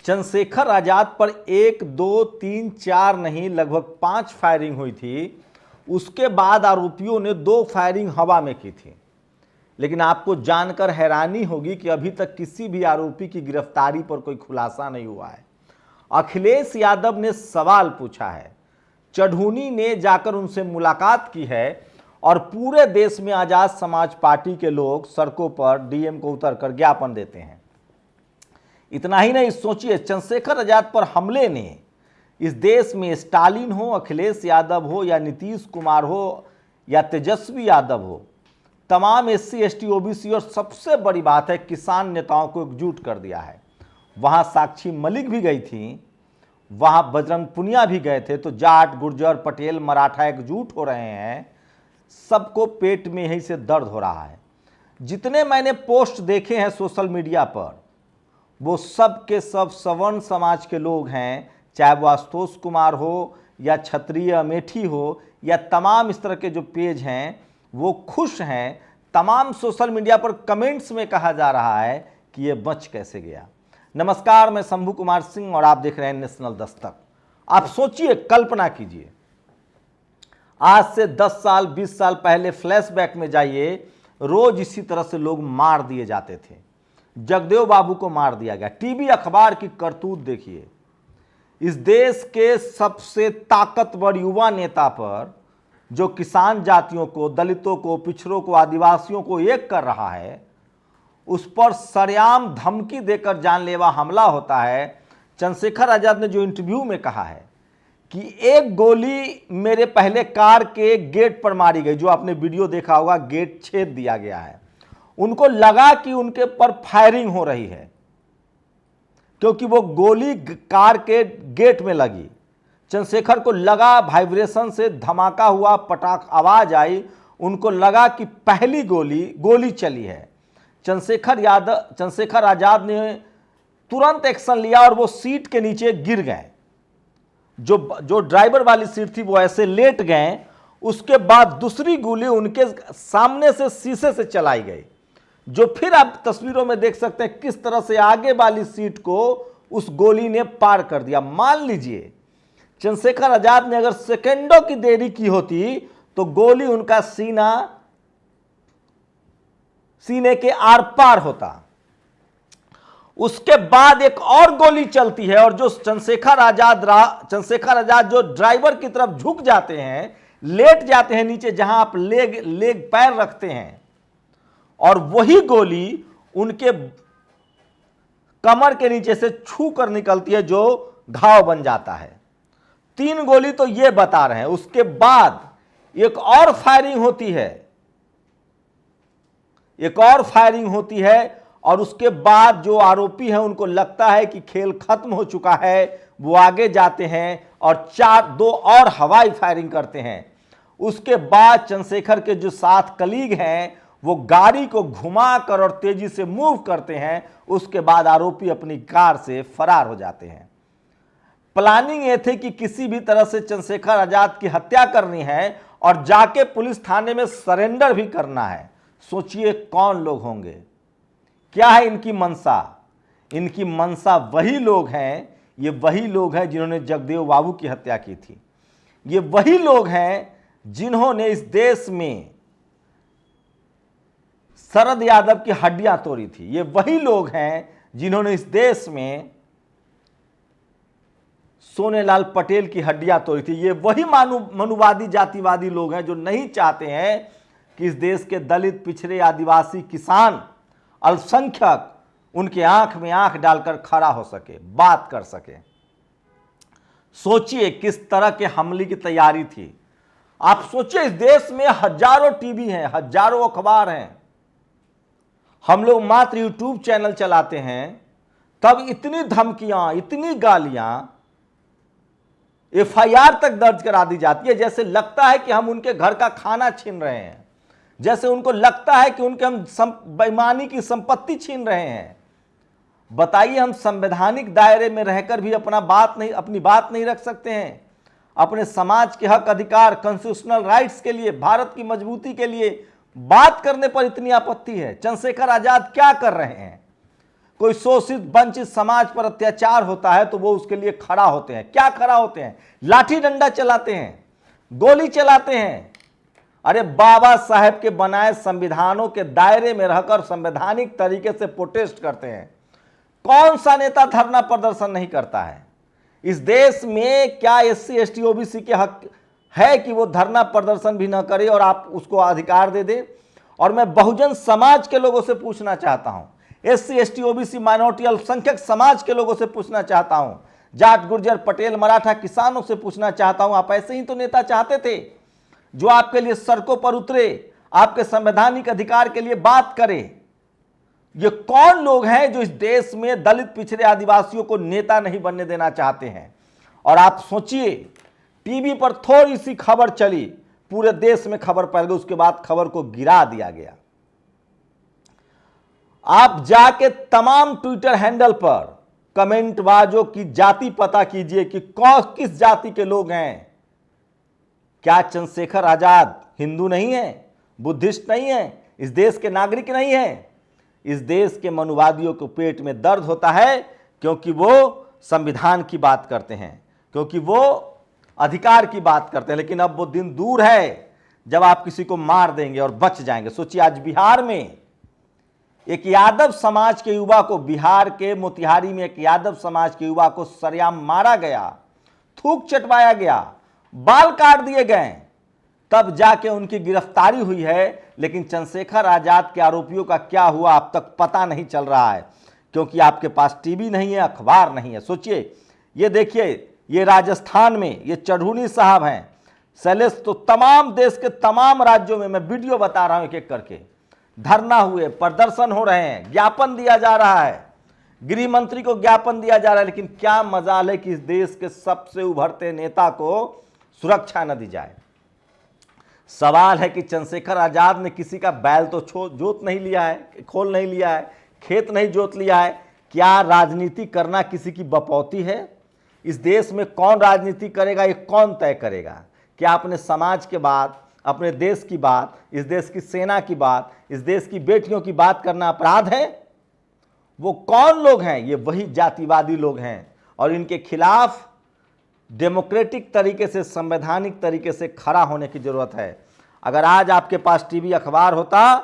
चंद्रशेखर आजाद पर 1, 2, 3, 4 नहीं लगभग 5 फायरिंग हुई थी। उसके बाद आरोपियों ने 2 फायरिंग हवा में की थी। लेकिन आपको जानकर हैरानी होगी कि अभी तक किसी भी आरोपी की गिरफ्तारी पर कोई खुलासा नहीं हुआ है। अखिलेश यादव ने सवाल पूछा है, चढ़ूनी ने जाकर उनसे मुलाकात की है और पूरे देश में आजाद समाज पार्टी के लोग सड़कों पर डीएम को उतरकर ज्ञापन देते हैं। इतना ही नहीं, सोचिए चंद्रशेखर आजाद पर हमले ने इस देश में स्टालिन हो, अखिलेश यादव हो या नीतीश कुमार हो या तेजस्वी यादव हो, तमाम SC, ST, OBC और सबसे बड़ी बात है किसान नेताओं को एकजुट कर दिया है। वहाँ साक्षी मलिक भी गई थी, वहाँ बजरंग पुनिया भी गए थे। तो जाट, गुर्जर, पटेल, मराठा एकजुट हो रहे हैं। सबको पेट में यहीं से दर्द हो रहा है। जितने मैंने पोस्ट देखे हैं सोशल मीडिया पर, वो सब के सब सवर्ण समाज के लोग हैं, चाहे वो आशुतोष कुमार हो या क्षत्रिय अमेठी हो या तमाम इस तरह के जो पेज हैं वो खुश हैं। तमाम सोशल मीडिया पर कमेंट्स में कहा जा रहा है कि ये बच कैसे गया। नमस्कार, मैं शंभू कुमार सिंह और आप देख रहे हैं नेशनल दस्तक। आप सोचिए, कल्पना कीजिए, आज से 10 साल 20 साल पहले फ्लैशबैक में जाइए, रोज इसी तरह से लोग मार दिए जाते थे। जगदेव बाबू को मार दिया गया। टीवी अखबार की करतूत देखिए। इस देश के सबसे ताकतवर युवा नेता पर, जो किसान जातियों को, दलितों को, पिछड़ों को, आदिवासियों को एक कर रहा है, उस पर सरेआम धमकी देकर जानलेवा हमला होता है। चंद्रशेखर आजाद ने जो इंटरव्यू में कहा है कि एक गोली मेरे पहले कार के गेट पर मारी गई, जो आपने वीडियो देखा होगा, गेट छेद दिया गया है। उनको लगा कि उनके पर फायरिंग हो रही है क्योंकि वो गोली कार के गेट में लगी। चंद्रशेखर को लगा वाइब्रेशन से धमाका हुआ, पटाख आवाज आई, उनको लगा कि पहली गोली चली है। चंद्रशेखर आजाद ने तुरंत एक्शन लिया और वो सीट के नीचे गिर गए। जो ड्राइवर वाली सीट थी वो ऐसे लेट गए। उसके बाद दूसरी गोली उनके सामने से शीशे से चलाई गई, जो फिर आप तस्वीरों में देख सकते हैं किस तरह से आगे वाली सीट को उस गोली ने पार कर दिया। मान लीजिए चंद्रशेखर आजाद ने अगर सेकंडों की देरी की होती तो गोली उनका सीने के आर पार होता। उसके बाद एक और गोली चलती है और जो चंद्रशेखर आजाद जो ड्राइवर की तरफ झुक जाते हैं, लेट जाते हैं नीचे जहां आप लेग पैर रखते हैं, और वही गोली उनके कमर के नीचे से छू कर निकलती है, जो घाव बन जाता है। 3 गोली तो ये बता रहे हैं। उसके बाद एक और फायरिंग होती है और उसके बाद जो आरोपी हैं उनको लगता है कि खेल खत्म हो चुका है, वो आगे जाते हैं और 2 और हवाई फायरिंग करते हैं। उसके बाद चंद्रशेखर के जो साथ कलीग हैं वो गाड़ी को घुमाकर और तेजी से मूव करते हैं। उसके बाद आरोपी अपनी कार से फरार हो जाते हैं। प्लानिंग ये थी कि किसी भी तरह से चंद्रशेखर आजाद की हत्या करनी है और जाके पुलिस थाने में सरेंडर भी करना है। सोचिए कौन लोग होंगे, क्या है इनकी मंशा। इनकी मंशा वही लोग हैं, ये वही लोग हैं जिन्होंने जगदेव बाबू की हत्या की थी। ये वही लोग हैं जिन्होंने इस देश में शरद यादव की हड्डियां तोड़ी थी। ये वही लोग हैं जिन्होंने इस देश में सोनेलाल पटेल की हड्डियां तोड़ी थी। ये वही मनुवादी जातिवादी लोग हैं जो नहीं चाहते हैं कि इस देश के दलित, पिछड़े, आदिवासी, किसान, अल्पसंख्यक उनके आंख में आंख डालकर खड़ा हो सके, बात कर सके। सोचिए किस तरह के हमले की तैयारी थी। आप सोचिए इस देश में हजारों टीवी हैं, हजारों अखबार हैं, हम लोग मात्र यूट्यूब चैनल चलाते हैं, तब इतनी धमकियां, इतनी गालियां, FIR तक दर्ज करा दी जाती है। जैसे लगता है कि हम उनके घर का खाना छीन रहे हैं, जैसे उनको लगता है कि उनके हम बेईमानी की संपत्ति छीन रहे हैं। बताइए, हम संवैधानिक दायरे में रहकर भी अपनी बात नहीं रख सकते हैं? अपने समाज के हक अधिकार, कॉन्स्टिट्यूशनल राइट्स के लिए, भारत की मजबूती के लिए बात करने पर इतनी आपत्ति है। चंद्रशेखर आजाद क्या कर रहे हैं? कोई शोषित वंचित समाज पर अत्याचार होता है तो वो उसके लिए खड़ा होते हैं। क्या खड़ा होते हैं? लाठी डंडा चलाते हैं, गोली चलाते हैं। अरे बाबा साहेब के बनाए संविधानों के दायरे में रहकर संवैधानिक तरीके से प्रोटेस्ट करते हैं। कौन सा नेता धरना प्रदर्शन नहीं करता है? इस देश में क्या SC ST OBC के हक है कि वो धरना प्रदर्शन भी ना करे और आप उसको अधिकार दे दे? और मैं बहुजन समाज के लोगों से पूछना चाहता हूं, SC ST OBC माइनॉरिटी अल्पसंख्यक समाज के लोगों से पूछना चाहता हूं, जाट गुर्जर पटेल मराठा किसानों से पूछना चाहता हूं, आप ऐसे ही तो नेता चाहते थे जो आपके लिए सड़कों पर उतरे, आपके संवैधानिक अधिकार के लिए बात करे। ये कौन लोग हैं जो इस देश में दलित पिछड़े आदिवासियों को नेता नहीं बनने देना चाहते हैं? और आप सोचिए, टीवी पर थोड़ी सी खबर चली, पूरे देश में खबर फैल गई, उसके बाद खबर को गिरा दिया गया। आप जाके तमाम ट्विटर हैंडल पर कमेंटबाजों की जाति पता कीजिए कि किस जाति के लोग हैं। क्या चंद्रशेखर आजाद हिंदू नहीं है, बुद्धिस्ट नहीं है, इस देश के नागरिक नहीं है? इस देश के मनुवादियों को पेट में दर्द होता है क्योंकि वो संविधान की बात करते हैं, क्योंकि वो अधिकार की बात करते हैं। लेकिन अब वो दिन दूर है जब आप किसी को मार देंगे और बच जाएंगे। सोचिए, आज बिहार में एक यादव समाज के युवा को, बिहार के मोतिहारी में एक यादव समाज के युवा को सरेआम मारा गया, थूक चटवाया गया, बाल काट दिए गए, तब जाके उनकी गिरफ्तारी हुई है। लेकिन चंद्रशेखर आजाद के आरोपियों का क्या हुआ अब तक पता नहीं चल रहा है, क्योंकि आपके पास टीवी नहीं है, अखबार नहीं है। सोचिए, ये देखिए, ये राजस्थान में ये चढ़ूनी साहब हैं, शैलेश, तो तमाम देश के तमाम राज्यों में मैं वीडियो बता रहा हूं एक एक करके, धरना हुए, प्रदर्शन हो रहे हैं, ज्ञापन दिया जा रहा है, गृह मंत्री को ज्ञापन दिया जा रहा है। लेकिन क्या मजाल है कि इस देश के सबसे उभरते नेता को सुरक्षा न दी जाए। सवाल है कि चंद्रशेखर आजाद ने किसी का बैल तो जोत नहीं लिया है, खोल नहीं लिया है, खेत नहीं जोत लिया है। क्या राजनीति करना किसी की बपौती है? इस देश में कौन राजनीति करेगा, ये कौन तय करेगा? क्या अपने समाज के बात, अपने देश की बात, इस देश की सेना की बात, इस देश की बेटियों की बात करना अपराध है? वो कौन लोग हैं? ये वही जातिवादी लोग हैं और इनके खिलाफ डेमोक्रेटिक तरीके से, संवैधानिक तरीके से खड़ा होने की जरूरत है। अगर आज आपके पास टीवी अखबार होता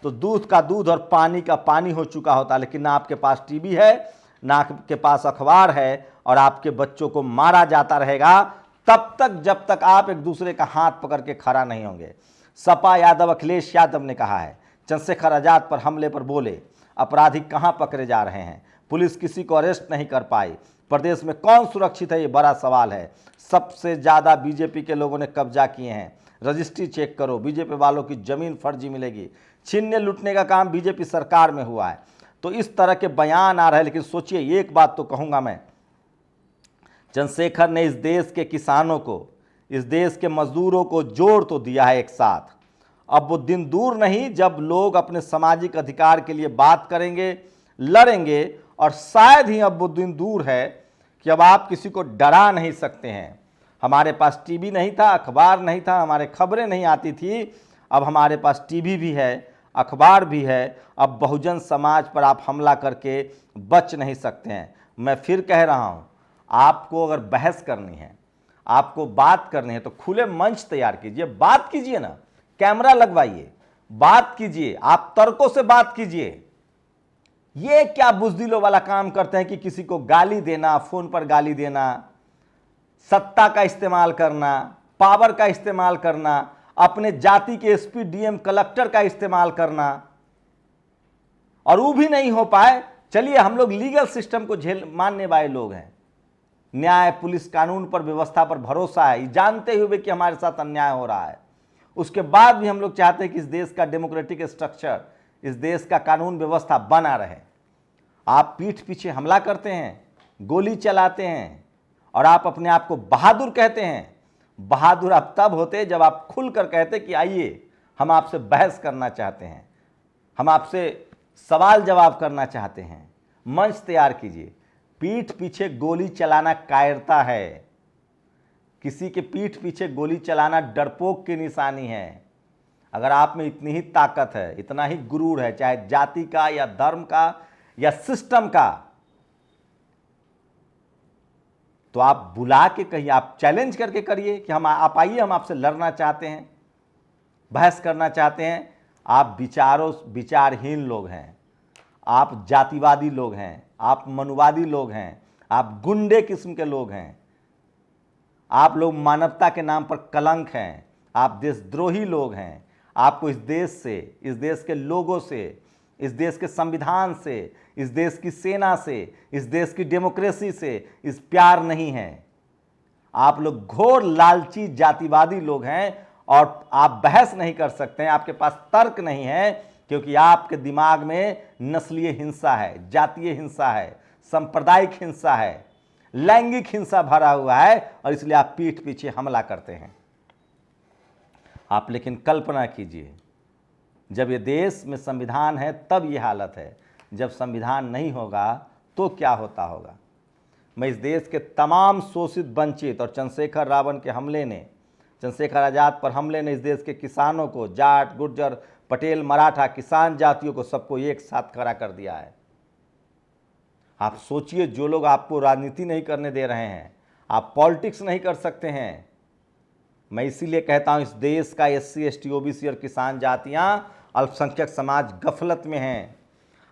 तो दूध का दूध और पानी का पानी हो चुका होता, लेकिन ना आपके पास टीवी है, ना आपके पास अखबार है, और आपके बच्चों को मारा जाता रहेगा तब तक जब तक आप एक दूसरे का हाथ पकड़ के खड़ा नहीं होंगे। सपा यादव अखिलेश यादव ने कहा है, चंद्रशेखर आजाद पर हमले पर बोले, अपराधी कहां पकड़े जा रहे हैं, पुलिस किसी को अरेस्ट नहीं कर पाई, प्रदेश में कौन सुरक्षित है, ये बड़ा सवाल है। सबसे ज्यादा बीजेपी के लोगों ने कब्जा किए हैं, रजिस्ट्री चेक करो, बीजेपी वालों की जमीन फर्जी मिलेगी, छीनने लूटने का काम बीजेपी सरकार में हुआ है। तो इस तरह के बयान आ रहे हैं। लेकिन सोचिए, एक बात तो कहूंगा मैं, चंद्रशेखर ने इस देश के किसानों को, इस देश के मजदूरों को जोड़ तो दिया है एक साथ। अब वो दिन दूर नहीं जब लोग अपने सामाजिक अधिकार के लिए बात करेंगे, लड़ेंगे, और शायद ही अब वो दिन दूर है कि अब आप किसी को डरा नहीं सकते हैं। हमारे पास टीवी नहीं था, अखबार नहीं था, हमारे खबरें नहीं आती थी, अब हमारे पास टीवी भी है, अखबार भी है। अब बहुजन समाज पर आप हमला करके बच नहीं सकते हैं। मैं फिर कह रहा हूं, आपको अगर बहस करनी है, आपको बात करनी है, तो खुले मंच तैयार कीजिए, बात कीजिए ना, कैमरा लगवाइए, बात कीजिए, आप तर्कों से बात कीजिए। ये क्या बुजदिलों वाला काम करते हैं कि किसी को गाली देना, फोन पर गाली देना, सत्ता का इस्तेमाल करना, पावर का इस्तेमाल करना, अपने जाति के एसपी डीएम कलेक्टर का इस्तेमाल करना, और वो भी नहीं हो पाए। चलिए, हम लोग लीगल सिस्टम को मानने वाले लोग हैं, न्याय, पुलिस, कानून पर, व्यवस्था पर भरोसा है, जानते हुए कि हमारे साथ अन्याय हो रहा है, उसके बाद भी हम लोग चाहते हैं कि इस देश का डेमोक्रेटिक स्ट्रक्चर, इस देश का कानून व्यवस्था बना रहे। आप पीठ पीछे हमला करते हैं, गोली चलाते हैं, और आप अपने आप को बहादुर कहते हैं। बहादुर आप तब होते जब आप खुलकर कहते कि आइए, हम आपसे बहस करना चाहते हैं, हम आपसे सवाल जवाब करना चाहते हैं। मंच तैयार कीजिए। पीठ पीछे गोली चलाना कायरता है, किसी के पीठ पीछे गोली चलाना डरपोक की निशानी है। अगर आप में इतनी ही ताकत है, इतना ही गुरूर है, चाहे जाति का या धर्म का या सिस्टम का, तो आप बुला के कहिए, आप चैलेंज करके करिए कि आप आइए, हम आपसे लड़ना चाहते हैं, बहस करना चाहते हैं। आप विचारहीन लोग हैं, आप जातिवादी लोग हैं, आप मनुवादी लोग हैं, आप गुंडे किस्म के लोग हैं, आप लोग मानवता के नाम पर कलंक हैं, आप देशद्रोही लोग हैं। आपको इस देश से, इस देश के लोगों से, इस देश के संविधान से, इस देश की सेना से, इस देश की डेमोक्रेसी से इस प्यार नहीं है। आप लोग घोर लालची जातिवादी लोग हैं और आप बहस नहीं कर सकते हैं, आपके पास तर्क नहीं है, क्योंकि आपके दिमाग में नस्लीय हिंसा है, जातीय हिंसा है, सांप्रदायिक हिंसा है, लैंगिक हिंसा भरा हुआ है, और इसलिए आप पीठ पीछे हमला करते हैं। आप लेकिन कल्पना कीजिए, जब ये देश में संविधान है तब ये हालत है, जब संविधान नहीं होगा तो क्या होता होगा। मैं इस देश के तमाम शोषित, वंचित और चंद्रशेखर रावण के हमले ने, चंद्रशेखर आज़ाद पर हमले ने इस देश के किसानों को, जाट, गुर्जर, पटेल, मराठा, किसान जातियों को, सबको एक साथ खड़ा कर दिया है। आप सोचिए, जो लोग आपको राजनीति नहीं करने दे रहे हैं, आप पॉलिटिक्स नहीं कर सकते हैं। मैं इसीलिए कहता हूं, इस देश का SC, ST, OBC और किसान जातियां, अल्पसंख्यक समाज गफलत में हैं।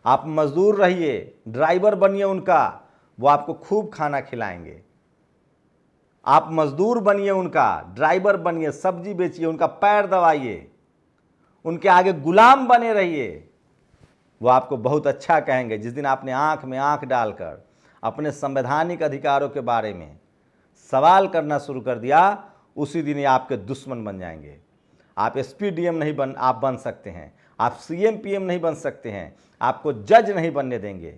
आप मजदूर रहिए, ड्राइवर बनिए उनका, वो आपको खूब खाना खिलाएंगे। आप मजदूर बनिए उनका, ड्राइवर बनिए, सब्जी बेचिए, उनका पैर दबाइए, उनके आगे गुलाम बने रहिए, वो आपको बहुत अच्छा कहेंगे। जिस दिन आपने आंख में आंख डालकर अपने संवैधानिक अधिकारों के बारे में सवाल करना शुरू कर दिया, उसी दिन ये आपके दुश्मन बन जाएंगे। आप SP DM नहीं बन सकते हैं, आप CM PM नहीं बन सकते हैं, आपको जज नहीं बनने देंगे।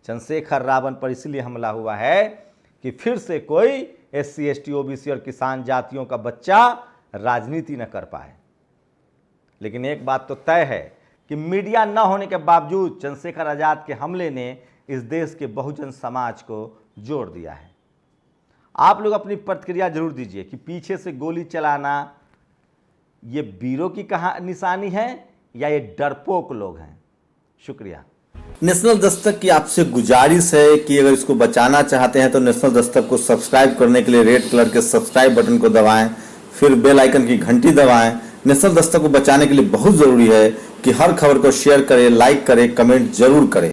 चंद्रशेखर रावण पर इसलिए हमला हुआ है कि फिर से कोई SC, ST, OBC और किसान जातियों का बच्चा राजनीति न कर पाए। लेकिन एक बात तो तय है कि मीडिया न होने के बावजूद चंद्रशेखर आज़ाद के हमले ने इस देश के बहुजन समाज को जोड़ दिया है। आप लोग अपनी प्रतिक्रिया जरूर दीजिए कि पीछे से गोली चलाना ये वीरों की निशानी है या ये डरपोक लोग हैं। शुक्रिया। नेशनल दस्तक की आपसे गुजारिश है कि अगर इसको बचाना चाहते हैं तो नेशनल दस्तक को सब्सक्राइब करने के लिए रेड कलर के सब्सक्राइब बटन को दबाएं, फिर बेल आइकन की घंटी दबाएं। नेशनल दस्तक को बचाने के लिए बहुत जरूरी है कि हर खबर को शेयर करें, लाइक करें, कमेंट जरूर करें।